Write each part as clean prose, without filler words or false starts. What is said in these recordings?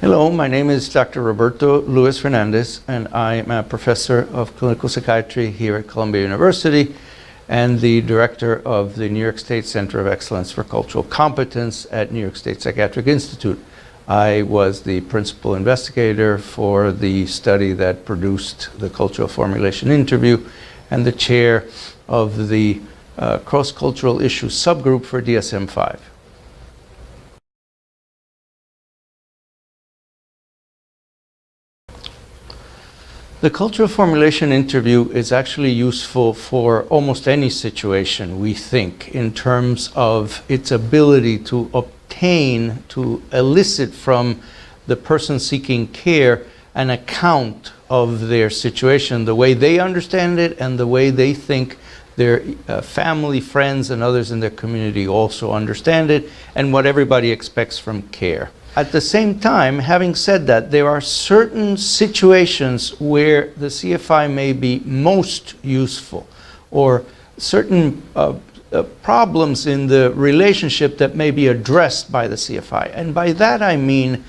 Hello, my name is Dr. Roberto Lewis-Fernández, and I am a professor of clinical psychiatry here at Columbia University and the director of the New York State Center of Excellence for Cultural Competence at New York State Psychiatric Institute. I was the principal investigator for the study that produced the Cultural Formulation Interview and the chair of the cross-cultural issues subgroup for DSM-5. The Cultural Formulation Interview is actually useful for almost any situation, we think, in terms of its ability to obtain, to elicit from the person seeking care an account of their situation, the way they understand it and the way they think their family, friends, and others in their community also understand it, and what everybody expects from care. At the same time, having said that, there are certain situations where the CFI may be most useful, or certain problems in the relationship that may be addressed by the CFI. And by that I mean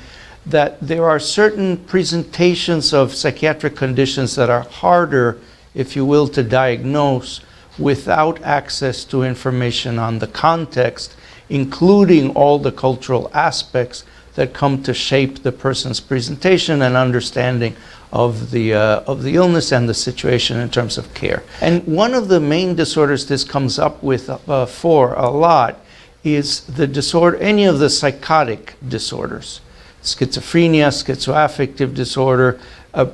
that there are certain presentations of psychiatric conditions that are harder, if you will, to diagnose without access to information on the context, including all the cultural aspects that come to shape the person's presentation and understanding of the illness and the situation in terms of care. And one of the main disorders this comes up with for a lot is the disorder, any of the psychotic disorders. Schizophrenia, schizoaffective disorder,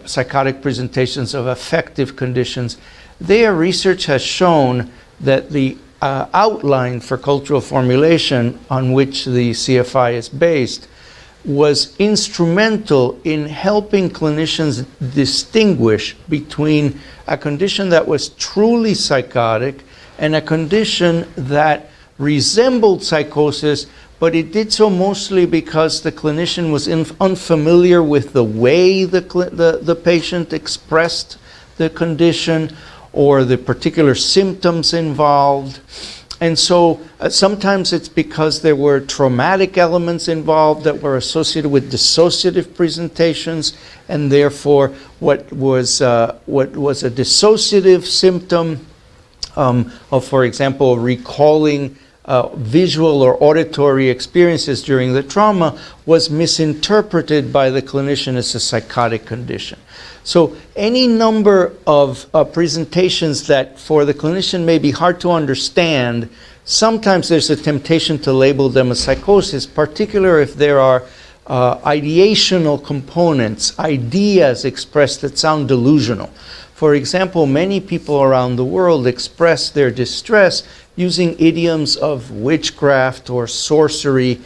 psychotic presentations of affective conditions. Their research has shown that the outline for cultural formulation on which the CFI is based was instrumental in helping clinicians distinguish between a condition that was truly psychotic and a condition that resembled psychosis, but it did so mostly because the clinician was unfamiliar with the way the patient expressed the condition or the particular symptoms involved. And so sometimes it's because there were traumatic elements involved that were associated with dissociative presentations, and therefore what was a dissociative symptom of, for example, recalling visual or auditory experiences during the trauma was misinterpreted by the clinician as a psychotic condition. So any number of presentations that for the clinician may be hard to understand, sometimes there's a temptation to label them as psychosis, particularly if there are ideational components, ideas expressed that sound delusional. For example, many people around the world express their distress using idioms of witchcraft or sorcery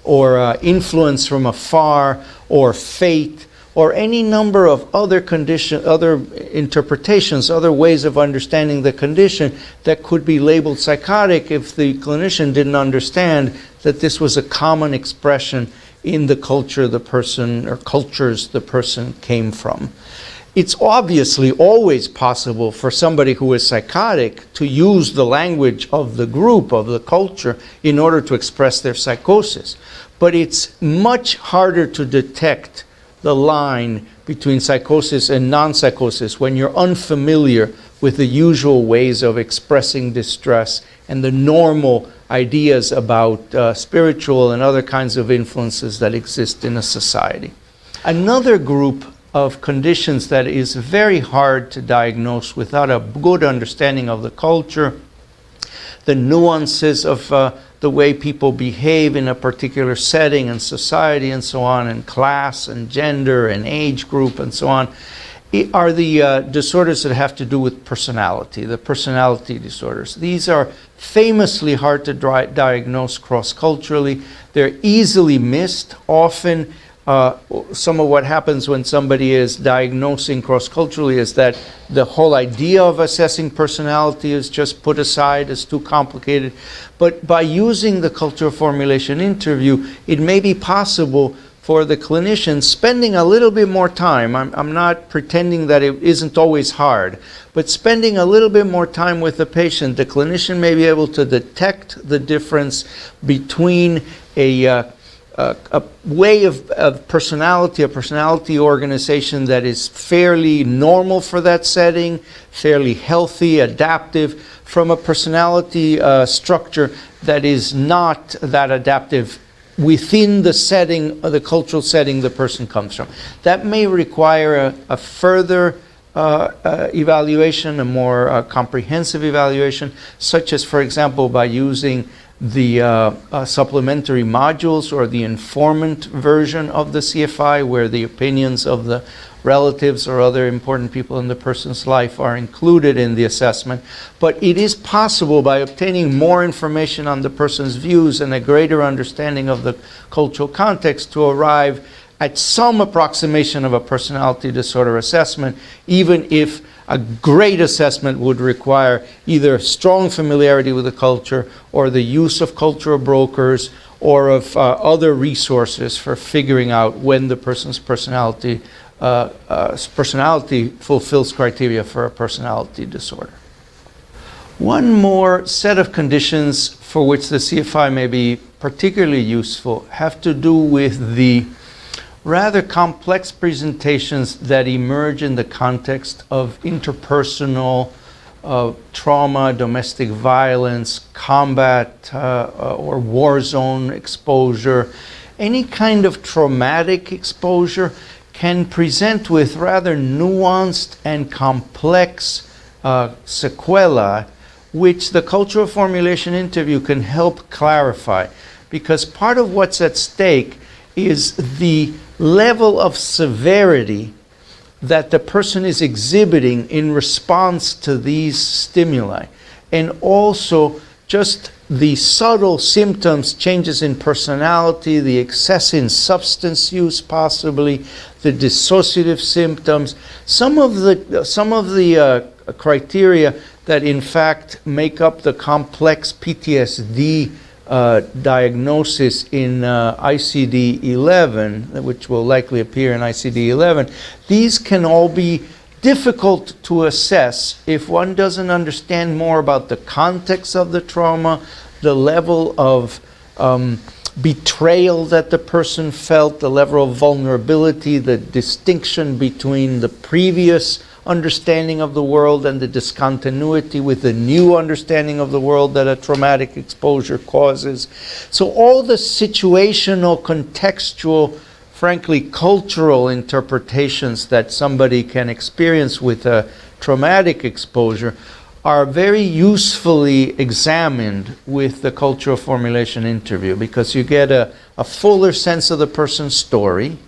or influence from afar or fate, or any number of other interpretations, other ways of understanding the condition that could be labeled psychotic if the clinician didn't understand that this was a common expression in the culture the person, or cultures the person came from. It's obviously always possible for somebody who is psychotic to use the language of the group, of the culture, in order to express their psychosis. But it's much harder to detect the line between psychosis and non-psychosis when you're unfamiliar with the usual ways of expressing distress and the normal ideas about spiritual and other kinds of influences that exist in a society. Another group of conditions that is very hard to diagnose without a good understanding of the culture, the nuances of the way people behave in a particular setting and society and so on, and class and gender and age group and so on, are the disorders that have to do with personality, the personality disorders. These are famously hard to diagnose cross-culturally. They're easily missed. Often some of what happens when somebody is diagnosing cross-culturally is that the whole idea of assessing personality is just put aside as too complicated. But by using the Cultural Formulation Interview, it may be possible for the clinician spending a little bit more time. I'm not pretending that it isn't always hard, but spending a little bit more time with the patient, the clinician may be able to detect the difference between a a way of personality, a personality organization that is fairly normal for that setting, fairly healthy, adaptive, from a personality structure that is not that adaptive within the setting, the cultural setting the person comes from. That may require a further evaluation, a more comprehensive evaluation, such as, for example, by using the supplementary modules or the informant version of the CFI, where the opinions of the relatives or other important people in the person's life are included in the assessment. But it is possible, by obtaining more information on the person's views and a greater understanding of the cultural context, to arrive at some approximation of a personality disorder assessment, even if a great assessment would require either strong familiarity with the culture or the use of cultural brokers or of other resources for figuring out when the person's personality fulfills criteria for a personality disorder. One more set of conditions for which the CFI may be particularly useful have to do with the rather complex presentations that emerge in the context of interpersonal trauma, domestic violence, combat or war zone exposure. Any kind of traumatic exposure can present with rather nuanced and complex sequelae, which the cultural formulation interview can help clarify, because part of what's at stake is the level of severity that the person is exhibiting in response to these stimuli, and also just the subtle symptoms, changes in personality, the excess in substance use possibly, the dissociative symptoms, some of the criteria that in fact make up the complex PTSD diagnosis in ICD-11, which will likely appear in ICD-11, these can all be difficult to assess if one doesn't understand more about the context of the trauma, the level of betrayal that the person felt, the level of vulnerability, the distinction between the previous understanding of the world and the discontinuity with the new understanding of the world that a traumatic exposure causes. So all the situational, contextual, frankly cultural interpretations that somebody can experience with a traumatic exposure are very usefully examined with the cultural formulation interview, because you get a fuller sense of the person's story.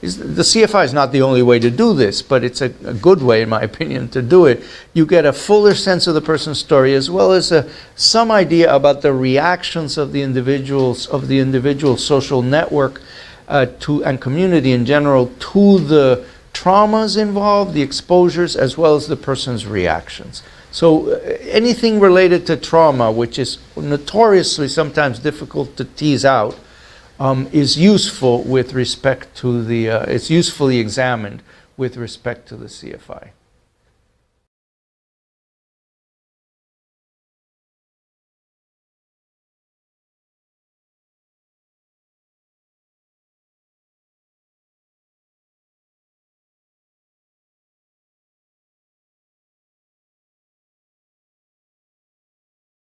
The CFI is not the only way to do this, but it's a good way, in my opinion, to do it. You get a fuller sense of the person's story, as well as some idea about the reactions of the individual social network and community in general to the traumas involved, the exposures, as well as the person's reactions. So anything related to trauma, which is notoriously sometimes difficult to tease out, is useful with respect to the, it's usefully examined with respect to the CFI.